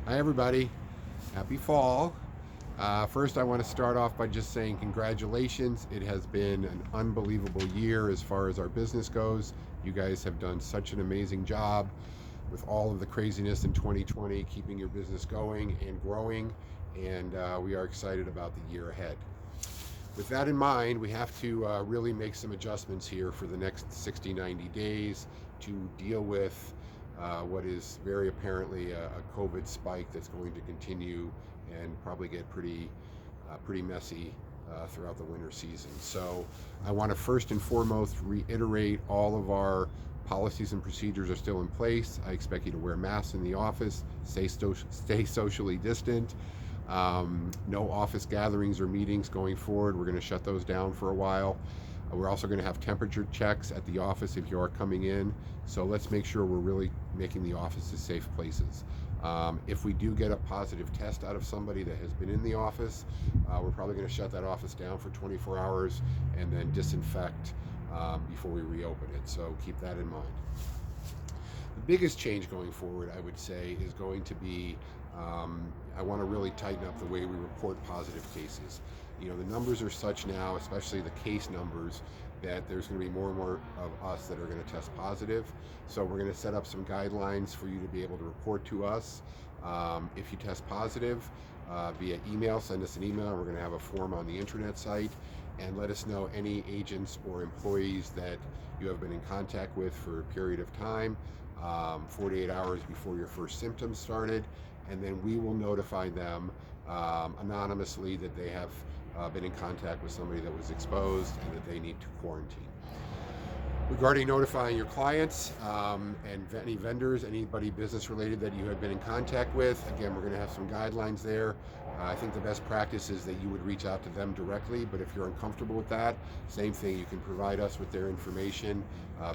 Hi, everybody. Happy fall. First, I want to start off by just saying congratulations. It has been an unbelievable year as far as our business goes. You guys have done such an amazing job with all of the craziness in 2020, keeping your business going and growing, and we are excited about the year ahead. With that in mind, we have to really make some adjustments here for the next 60, 90 days to deal with what is very apparently a COVID spike that's going to continue and probably get pretty messy throughout the winter season. So I want to first and foremost reiterate all of our policies and procedures are still in place. I expect you to wear masks in the office, stay socially distant. No office gatherings or meetings going forward. We're going to shut those down for a while. We're also going to have temperature checks at the office if you are coming in. So let's make sure we're really making the offices safe places. If we do get a positive test out of somebody that has been in the office, we're probably going to shut that office down for 24 hours and then disinfect before we reopen it. So keep that in mind. The biggest change going forward, I would say, is going to be I want to really tighten up the way we report positive cases. You know, the numbers are such now, especially the case numbers, that there's going to be more and more of us that are going to test positive. So we're going to set up some guidelines for you to be able to report to us. If you test positive via email, send us an email. We're going to have a form on the intranet site and let us know any agents or employees that you have been in contact with for a period of time, 48 hours before your first symptoms started, and then we will notify them anonymously that they have been in contact with somebody that was exposed and that they need to quarantine. Regarding notifying your clients and any vendors, anybody business related that you had been in contact with, again, we're going to have some guidelines there. I think the best practice is that you would reach out to them directly, but if you're uncomfortable with that, same thing, you can provide us with their information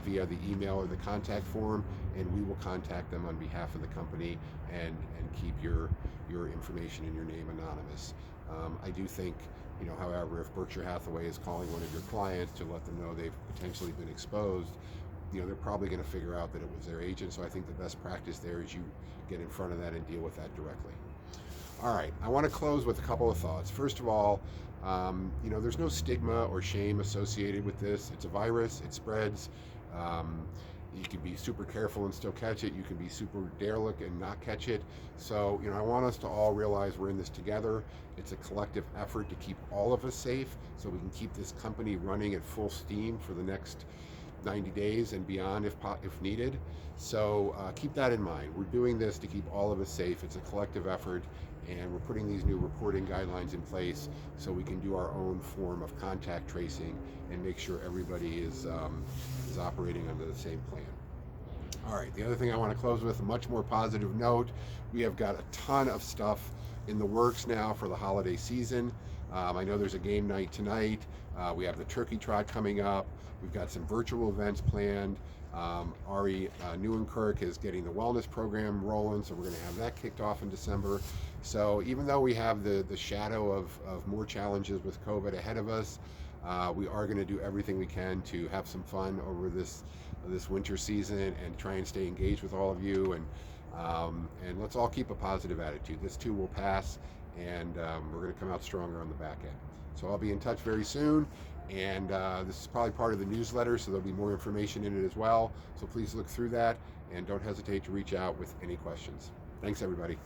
via the email or the contact form, and we will contact them on behalf of the company and keep your information and your name anonymous. I do think, however, if Berkshire Hathaway is calling one of your clients to let them know they've potentially been exposed, they're probably going to figure out that it was their agent. So I think the best practice there is you get in front of that and deal with that directly. All right, I want to close with a couple of thoughts. First of all, there's no stigma or shame associated with this. It's a virus, it spreads. You can be super careful and still catch it. You can be super derelict and not catch it. So, I want us to all realize we're in this together. It's a collective effort to keep all of us safe so we can keep this company running at full steam for the next 90 days and beyond if needed. So keep that in mind. We're doing this to keep all of us safe. It's a collective effort, and we're putting these new reporting guidelines in place so we can do our own form of contact tracing and make sure everybody is operating under the same plan. All right, the other thing I want to close with, a much more positive note. We have got a ton of stuff in the works now for the holiday season. I know there's a game night tonight. We have the turkey trot coming up. We've got some virtual events planned. Ari Newenkirk is getting the wellness program rolling, so we're going to have that kicked off in December. So even though we have the shadow of more challenges with COVID ahead of us, we are going to do everything we can to have some fun over this winter season and try and stay engaged with all of you. And let's all keep a positive attitude. This too will pass, and we're going to come out stronger on the back end. So I'll be in touch very soon, and this is probably part of the newsletter, so there'll be more information in it as well. So please look through that, and don't hesitate to reach out with any questions. Thanks, everybody.